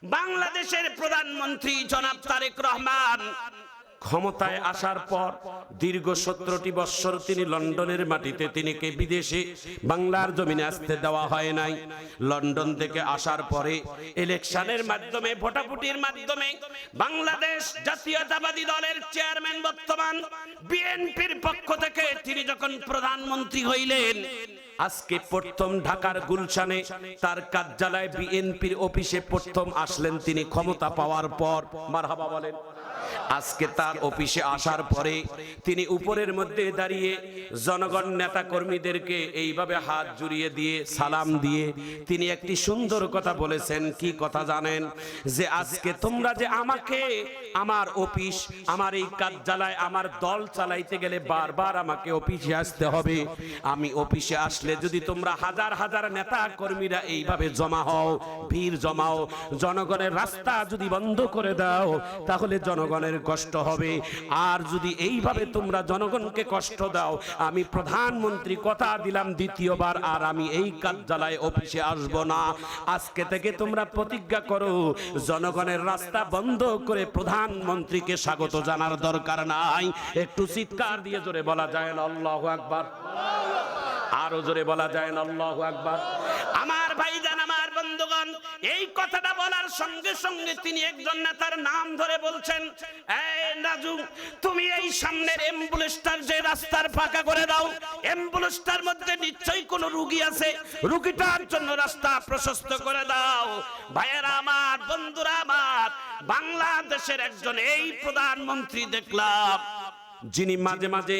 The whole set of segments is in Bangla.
বাংলাদেশের প্রধানমন্ত্রী জনাব তারেক রহমান ক্ষমতায় আসার পর দীর্ঘ 17টি বৎসর তিনি লন্ডনের মাটিতে তিনিকে বিদেশে বাংলার জমিনে আসতে দেওয়া হয় নাই। লন্ডন থেকে আসার পরে ইলেকশনের মাধ্যমে ভোটাভুটির মাধ্যমে বাংলাদেশ জাতীয়তাবাদী দলের চেয়ারম্যান বর্তমান বিএনপির পক্ষ থেকে তিনি যখন প্রধানমন্ত্রী হইলেন, আজকে প্রথম ঢাকার গুলশানে তার কার্যালয় বিএনপির অফিসে প্রথম আসলেন তিনি ক্ষমতা পাওয়ার পর। মারহাবা বলেন। আজকে তার অফিসে আসার পরে তিনি উপরের মধ্যে দাঁড়িয়ে জনগণ নেতা কর্মীদেরকে এইভাবে হাত জুড়িয়ে দিয়ে সালাম দিয়ে তিনি একটি সুন্দর কথা বলেছেন। কি কথা জানেন? যে আজকে তোমরা যে আমাকে আমার অফিস, আমার এই কার্যালয়, আমার দল চালাইতে গেলে বারবার আমাকে অফিসে আসতে হবে। আমি অফিসে আসলে যদি তোমরা হাজার হাজার নেতা কর্মীরা এইভাবে জমা হও, ভিড় জমাও, জনগণের রাস্তা যদি বন্ধ করে দাও তাহলে জনগণের কষ্ট হবে। আর যদি এইভাবে তোমরা জনগণকে কষ্ট দাও, আমি প্রধানমন্ত্রী কথা দিলাম দ্বিতীয়বার আর আমি এই কার্যালয়ে অফিসে আসব না। আজকে থেকে তোমরা প্রতিজ্ঞা করো জনগণের রাস্তা বন্ধ করে প্রধানমন্ত্রীকে স্বাগত জানার দরকার নাই। একটু চিৎকার দিয়ে জোরে বলা যায় না আল্লাহু আকবার? আরো জোরে বলা যায় না আল্লাহু আকবার? আমার ভাইজান, আমার বন্ধুগণ, এই কথাটা বলার সঙ্গে সঙ্গে তিনি একজন নেতার নাম ধরে বলছেন, এই রাজু, তুমি এই সামনের অ্যাম্বুলেন্সটার যে রাস্তার ফাঁকা করে দাও, অ্যাম্বুলেন্সটার মধ্যে নিশ্চয়ই কোনো রোগী আছে, রোগীটার জন্য রাস্তা প্রশস্ত করে দাও। ভাইয়েরা আমার, বন্ধুরা আমার, বাংলাদেশের একজন এই প্রধানমন্ত্রী দেখলাম যিনি মাঝে মাঝে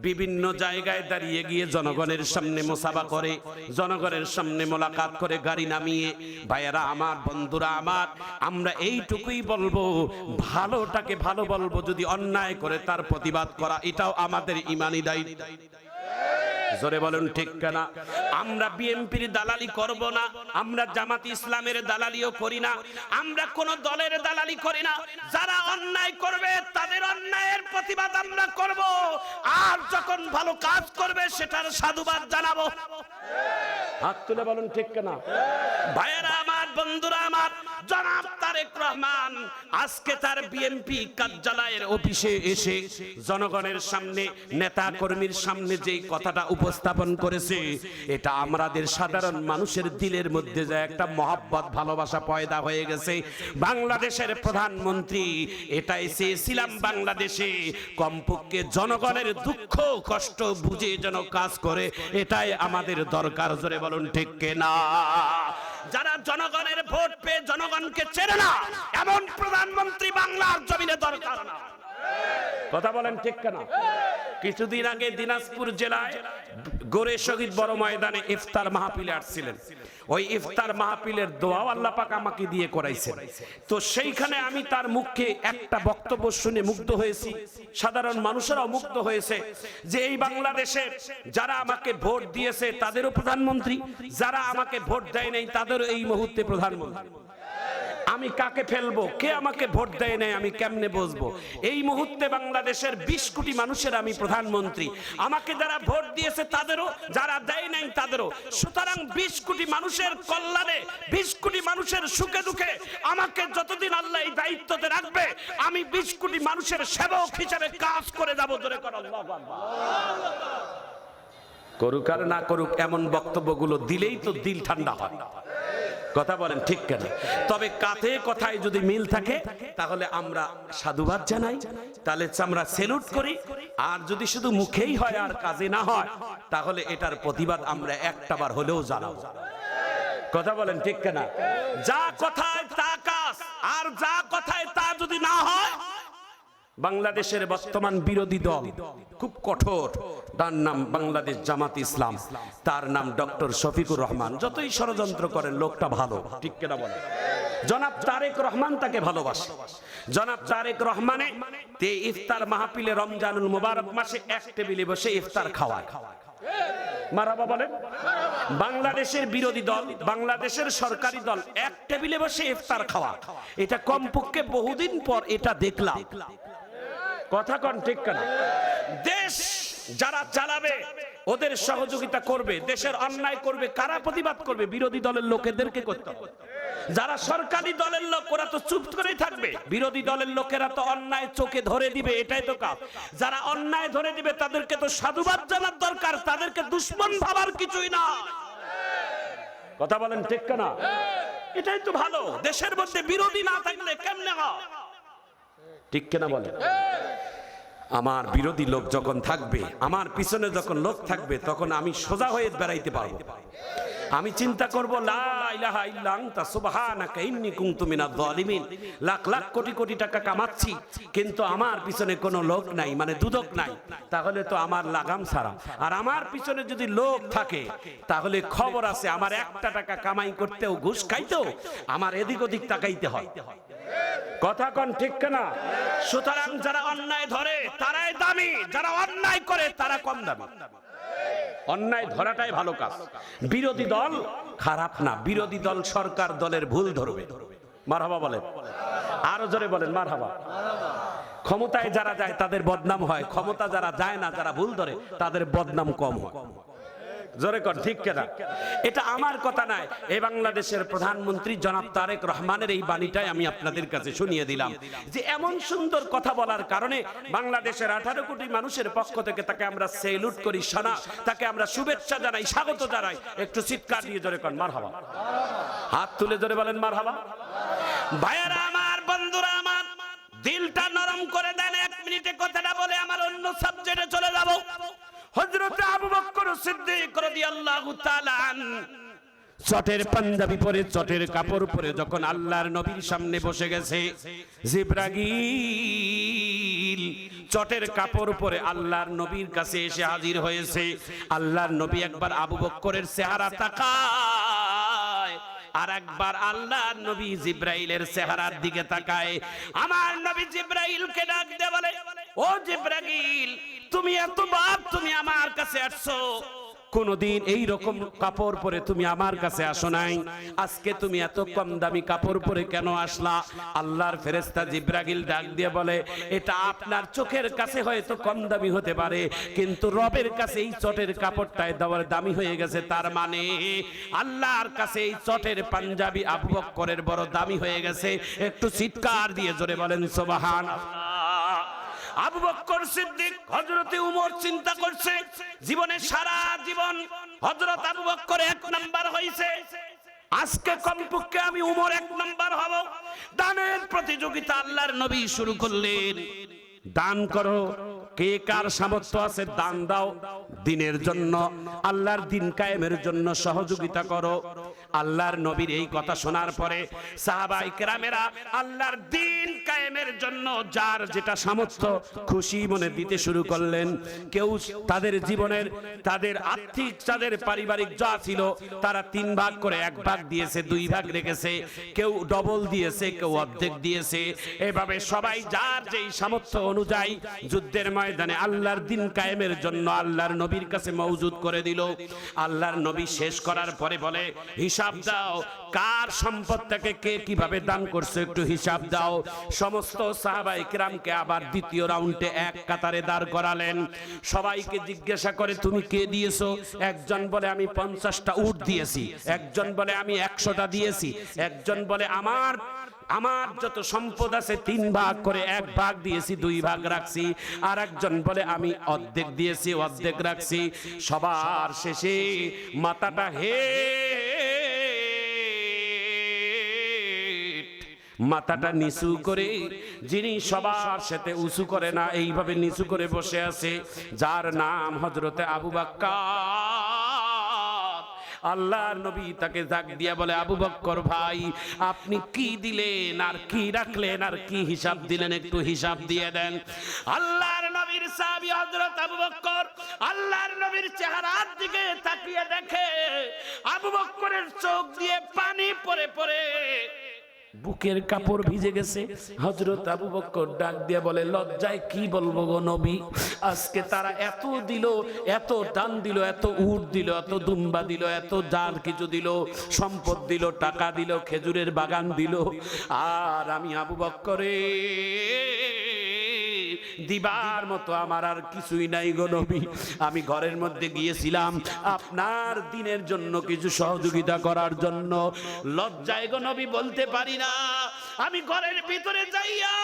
বিভিন্ন জায়গায় দাঁড়িয়ে গিয়ে জনগণের সামনে মোসাফা করে, জনগণের সামনে মোলাকাত করে, গাড়ি নামিয়ে। ভাইয়েরা আমার, বন্ধুরা আমার, আমরা এইটুকুই বলবো, ভালোটাকে ভালো বলবো, যদি অন্যায় করে তার প্রতিবাদ করা এটাও আমাদের ঈমানি দায়িত্ব। জোরে বলুন ঠিক কিনা? আমরা বিএনপির দালালি করব না, আমরা জামাত ইসলামের দালালিও করি না, আমরা কোন দলের দালালি করি না। যারা অন্যায় করবে তাদের অন্যায়ের প্রতিবাদ আমরা করব, আর যখন ভালো কাজ করবে সেটার সাধুবাদ জানাবো। হাত তুলে বলুন ঠিক কিনা? ভাইয়েরা আমার, বন্ধুরা আমার, জনাব তারেক রহমান আজকে তার বিএনপি কার্যালয়ের অফিসে এসে জনগণের সামনে, নেতা কর্মীর সামনে যেই কথাটা উপস্থাপন করেছে, এটা আমাদের সাধারণ মানুষের দিলের মধ্যে যে একটা মহব্বত, ভালোবাসা পয়দা হয়ে গেছে। বাংলাদেশের প্রধানমন্ত্রী এটাই চেয়েছিলাম, বাংলাদেশে কমপক্ষে জনগণের দুঃখ কষ্ট বুঝে যেন কাজ করে, এটাই আমাদের দরকার। জোরে বলুন ঠিক কিনা? যারা জনগণের ভোট পেয়ে জনগণকে চেনে না, এমন প্রধানমন্ত্রী বাংলার জমিনে দরকার না। কথা বলেন ঠিক কিনা? কিছুদিন আগে দিনাজপুর জেলায় গোরে শহীদ বড় ময়দানে ইফতার মাহফিলে আসছিলেন। ওই ইফতার মাহফিলের দোয়াও আল্লাহ পাক আমাকে দিয়ে করাইছেন। তো সেইখানে আমি তার মুখে একটা বক্তব্য শুনে মুগ্ধ হয়েছি, সাধারণ মানুষেরাও মুগ্ধ হয়েছে, যে এই বাংলাদেশের যারা আমাকে ভোট দিয়েছে তাদেরও প্রধানমন্ত্রী, যারা আমাকে ভোট দেয় নাই তাদেরও এই মুহূর্তে প্রধানমন্ত্রী। আমি কাকে ফেলবো, কে আমাকে ভোট দেয় নাই, আমি কেমনে বুঝবো? এই মুহূর্তে বাংলাদেশের 20 কোটি মানুষের আমি প্রধানমন্ত্রী। আমাকে যারা ভোট দিয়েছে তাদেরও, যারা দেয় নাই তাদেরও। সুতরাং 20 কোটি মানুষের কল্যাণে, 20 কোটি মানুষের সুখে দুঃখে আমাকে যতদিন আল্লাহ এই দায়িত্বতে রাখবে, আমি 20 কোটি মানুষের সেবক হিসেবে কাজ করে যাবো। ধরে কর আল্লাহু আকবার। করুক আর না করুক, এমন বক্তব্যগুলো দিলেই তো দিল ঠান্ডা হয়। কথা বলেন ঠিক কেন? তবে কাতে কথায় যদি মিল থাকে তাহলে আমরা সাধুবাদ জানাই, তাহলে আমরা সেলুট করি। আর যদি শুধু মুখেই হয় আর কাজে না হয়, তাহলে এটার প্রতিবাদ আমরা একটাবার হলেও জানাবো। কথা বলেন ঠিক কেন? যা কথায় তা কাজ, আর যা কথায় তা যদি না হয়, বাংলাদেশের বর্তমান বিরোধী দল খুব কঠোর, তার নাম বাংলাদেশ জামাত ইসলাম, তার নাম ডক্টর শফিকুর রহমান। যতই ষড়যন্ত্র করেন, লোকটা ভালো, ঠিক কিনা বলেন? জনাব তারেক রহমান তাকে ভালোবাসে। জনাব তারেক রহমানে তে ইফতার মাহফিলে রমজানুল মুবারক মাসে এক টেবিলে বসে ইফতার খাওয়ায়। মারহাবা বলেন। বাংলাদেশের বিরোধী দল, বাংলাদেশের সরকারি দল এক টেবিলে বসে ইফতার খাওয়া, এটা কমপক্ষে বহুদিন পর এটা দেখলাম। কথা কোন ঠিক কিনা? দেশ যারা চালাবে ওদের সহযোগিতা করবে, দেশের অন্যায় করবে, কারা প্রতিবাদ করবে? বিরোধী দলের লোকেদেরকে করতে হবে। যারা সরকারি দলের লোক ওরা তো চুপ করেই থাকবে, বিরোধী দলের লোকেরা তো অন্যায় চোখে ধরে দিবে, এটাই তো কাজ। যারা অন্যায় ধরে দিবে তাদেরকে তো সাধুবাদ জানার দরকার, তাদেরকে দুশমন ভাবার কিছুই না। কথা বলেন ঠিক না? এটাই তো ভালো। দেশের মধ্যে বিরোধী না থাকলে কেমনে হয়? ঠিক কিনা বলেন? আমার বিরোধী লোক যখন থাকবে, আমার পিছনে যখন লোক থাকবে, তখন আমি সোজা হয়ে বেড়াইতে পারবো। আমি চিন্তা করব লা ইলাহা ইল্লা আনতা সুবহানাকা ইন্নী কুনতু মিনাজ জালিমিন। লাখ লাখ কোটি কোটি টাকা কামাচ্ছি, কিন্তু আমার পিছনে কোনো লোক নাই, মানে দুদক নাই, তাহলে তো আমার লাগাম ছাড়া। আর আমার পিছনে যদি লোক থাকে তাহলে খবর আছে, আমার একটা টাকা কামাই করতেও, ঘুষ খাইতেও আমার এদিক ওদিক তাকাইতে হয়। কথা কোন ঠিক না? সুতরাং যারা অন্যায় ধরে তারাই দামি, যারা অন্যায় করে তারা কম দামি। অন্যায় ধরাটাই ভালো কাজ। বিরোধী দল খারাপ না, বিরোধী দল সরকার দলের ভুল ধরবে। মারহাবা বলেন, আরো জোরে বলেন মারহাবা। ক্ষমতায় যারা যায় তাদের বদনাম হয়, ক্ষমতা যারা যায় না, যারা ভুল ধরে তাদের বদনাম কম হয়। জোরে কর ঠিক কিনা? এটা আমার কথা নয়, এই বাংলাদেশের প্রধানমন্ত্রী জনাব তারেক রহমানের এই বাণীটাই আমি আপনাদের কাছে শুনিয়ে দিলাম, যে এমন সুন্দর কথা বলার কারণে বাংলাদেশের 18 কোটি মানুষের পক্ষ থেকে তাকে আমরা সেলুট করি, তাকে আমরা শুভেচ্ছা জানাই, স্বাগত জানাই। একটু চিৎকার দিয়ে জোরে কর মারহাবা, হাত তুলে জোরে বলেন মারহাবা। ভাইয়েরা আমার, বন্ধুরা আমার, দিলটা নরম করে দেন। 1 মিনিটে কথাটা বলে আমার অন্য সাবজেক্টে চলে যাব। হযরত আবু বকর সিদ্দিক রাদিয়াল্লাহু তাআলা আনহু চটের পাঞ্জাবি পরে, চটের কাপড় পরে যখন আল্লাহর নবীর সামনে বসে গেছে, জিবরাইল চটের কাপড় পরে আল্লাহর নবীর কাছে এসে হাজির হয়েছে। আল্লাহর নবী একবার আবু বকরের চেহারা তাকায়, আর একবার আল্লাহর নবী জিবরাইলের চেহারার দিকে তাকায়। আমার নবী জিবরাইলকে ডাক দিয়ে বলে, ও জিবরাইল, তুমি এতবার তুমি আমার কাছে আসছো, কোনদিন এই রকম কাপড় পরে তুমি আমার কাছে আসো নাই, আজকে তুমি এত কম দামি কাপড় পরে কেন আসলা? আল্লাহর ফেরেশতা জিবরাইল ডাক দিয়ে বলে, এটা আপনার চোখের কাছে হয়তো কম দামি হতে পারে, কিন্তু রবের কাছে এই চটের কাপড়টাই দামি হয়ে গেছে। তার মানে আল্লাহর কাছে এই চটের পাঞ্জাবি আবু বকরের বড় দামি হয়ে গেছে। একটু চিৎকার দিয়ে জোরে বলেন সুবহানাল্লাহ। আবু বকর সিদ্দিক, হযরত উমর চিন্তা করছে, জীবনে সারা জীবন হযরত আবু বকর 1 নাম্বার হইছে, আজকে কমপক্ষে আমি উমর 1 নাম্বার হব। দানের প্রতিযোগিতা আল্লাহর নবী শুরু করলেন। দান করো, কে কার সামর্থ্য আছে দান দাও, দিনের জন্য, আল্লাহর দিন কায়েমের জন্য সহযোগিতা করো। আল্লাহর নবীর এই কথা শোনার পরে সাহাবায়ে কেরামেরা আল্লাহর দিন কায়েমের জন্য যার যেটা সামর্থ্য খুশি মনে দিতে শুরু করলেন। কেউ তাদের জীবনের, তাদের আর্থিক, তাদের পারিবারিক যা ছিল তারা 3 ভাগ করে 1 ভাগ দিয়েছে, 2 ভাগ রেখেছে, কেউ ডবল দিয়েছে, কেউ অর্ধেক দিয়েছে। এভাবে সবাই যার যেই সামর্থ্য অনুযায়ী যুদ্ধের ময়দানে আল্লাহর দিন কায়েমের জন্য আল্লাহর নবীর কাছে মওজুদ করে দিল। আল্লাহর নবী শেষ করার পরে বলে, হিসাব দাও, কার সম্পদ থেকে কে কিভাবে দান করছে একটু হিসাব দাও। সমস্ত সাহাবায়ে কেরামকে আবার দ্বিতীয় রাউন্ডে এক কাতারে দাঁড় করালেন। সবাইকে জিজ্ঞাসা করে, তুমি কে দিয়েছো? একজন বলে আমি 50টা উট দিয়েছি, একজন বলে আমি 100টা দিয়েছি, একজন বলে আমার যত সম্পদ আছে 3 ভাগ করে 1 ভাগ দিয়েছি, 2 ভাগ রাখছি, আর একজন বলে আমি অর্ধেক দিয়েছি, অর্ধেক রাখছি। সবার শেষে মাথাটা মাথাটা নিচু করে, যিনি সবার সাথে উঁচু করে না, এইভাবে নিচু করে বসে আছে, যার নাম হযরতে আবু বকর। আল্লাহর নবী তাকে ডাক দিয়া বলে, আবু বকর ভাই, আপনি কি দিলেন আর কি রাখলেন আর কি হিসাব দিলেন, একটু হিসাব দিয়ে দেন। আল্লাহর নবীর সাহাবী হযরত আবু বকর আল্লাহর নবীর চেহারার দিকে তাকিয়ে দেখে আবু বকরের চোখ দিয়ে পানি পড়ে পড়ে বুকের কাপড় ভিজে গেছে। হযরত আবু বকর ডাক দিয়ে বলে, লজ্জায় কি বলবো গো নবী, আজকে তারা এত দিল, এত দান দিল, এত উট দিল, এত দুম্বা দিল, এত জাল কিছু দিল, সম্পদ দিল, টাকা দিল, খেজুরের বাগান দিল, আর আমি আবু বকরের দিবার মতো আমার আর কিছুই নাই গো নবী। আমি ঘরের মধ্যে গিয়েছিলাম আপনার দিনের জন্য কিছু সহযোগিতা করার জন্য, লজ্জায় গো নবী বলতে পারি না। আমি ঘরের ভিতরে যাইয়া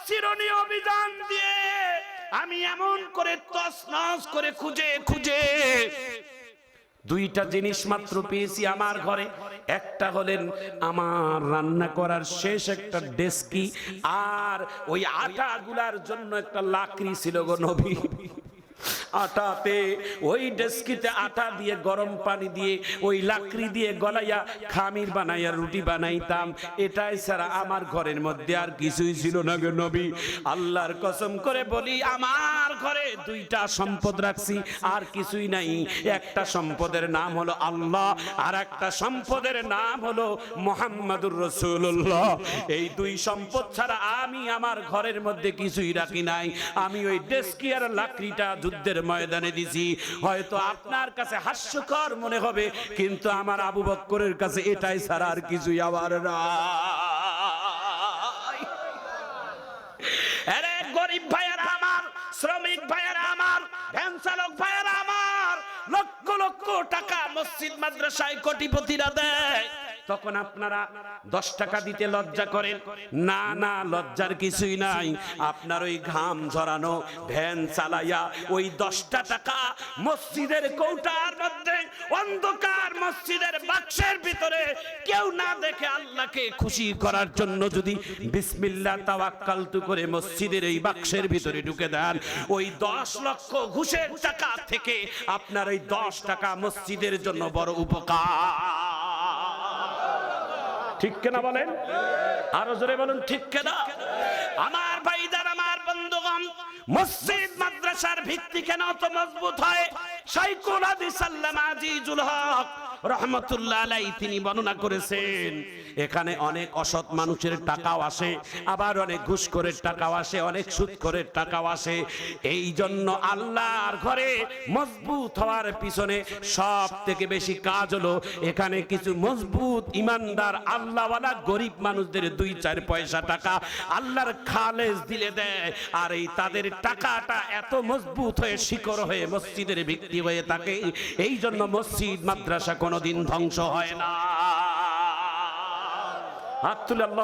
চিরুনি অভিযান দিয়ে আমি এমন করে তছনছ করে খুঁজে খুঁজে দুইটা জিনিস মাত্র পেয়েছি আমার ঘরে। একটা হলেন আমার রান্না করার শেষ একটা ডেস্কি, আর ওই আটা গুলার জন্য একটা লাকড়ি ছিল গো নবী। আটাতে ওই ডেস্কিতে আটা দিয়ে গরম পানি দিয়ে ওই লাকড়ি দিয়ে গলাইয়া খামির বানাইয়া রুটি বানাইতাম। এটাই ছাড়া আমার ঘরের মধ্যে আর কিছুই ছিল না গো নবী। আল্লাহর কসম করে বলি, আমার ঘরে দুইটা সম্পদ রাখছি, আর কিছুই নাই। একটা সম্পদের নাম হলো আল্লাহ, আর একটা সম্পদের নাম হলো মুহাম্মাদুর রাসূলুল্লাহ। এই দুই সম্পদ ছাড়া আমি আমার ঘরের মধ্যে কিছুই রাখি নাই। আমি ওই ডেস্কি আর লাকড়িটা যুদ্ধের ময়দানে দিছি। হয়তো আপনার কাছে হাস্যকর মনে হবে, কিন্তু আমার আবু বকরের কাছে এটাই ছাড়া আর কিছুই আমার নাই। আরে গরিব ভাইয়েরা আমার, শ্রমিক ভাইয়েরা আমার, ভ্যান চালক ভাইয়েরা আমার, লক্ষ লক্ষ টাকা মসজিদ মাদ্রাসায় কোটিপতিরা দেয়, তখন আপনারা 10 টাকা দিতে লজ্জা করেন। না না, লজ্জার কিছুই নাই। আপনার ওই ঘাম ঝরানো ভ্যান চালাইয়া ওই 10টা টাকা মসজিদের কৌটার মধ্যে অন্ধকার মসজিদের বাক্সের ভিতরে কেউ না দেখে আল্লাহকে খুশি করার জন্য যদি বিসমিল্লাহ তাওয়াক্কালতু করে মসজিদের এই বাক্সের ভিতরে ঢুকে দেন, ওই 10 লক্ষ ঘুষের টাকা থেকে আপনার ওই 10 টাকা মসজিদের জন্য বড় উপকার। ঠিক কিনা বলেন? আরো জোরে বলুন ঠিক কিনা? আমার ভাইদার, আমার বন্ধুগণ, মসজিদ মাদ্রাসার ভিত্তি কেন তো মজবুত হয়? শাইখুল হাদিস আল্লামা আজিজুল হক রহমতুল্লাহ আলাইহি তিনি বর্ণনা করেছেন, এখানে অনেক অসৎ মানুষের টাকাও আসে, আবার অনেক ঘুষখোরের টাকাও আসে, অনেক সুদখোরের টাকাও আসে। এই জন্য আল্লাহর ঘরে মজবুত হওয়ার পিছনে সব থেকে বেশি কাজ হলো এখানে কিছু মজবুত ইমানদার আল্লাহওয়ালা গরিব মানুষদের 2-4 পয়সা টাকা আল্লাহর খালেস দিলে দেয়, আর এই তাদের টাকাটা এত মজবুত হয়ে শিকড় হয়ে মসজিদের ভিত্তি হয়ে থাকে। এই জন্য মসজিদ মাদ্রাসা কোনোদিন ধ্বংস হয় না। হাত তুলে আল্লাহ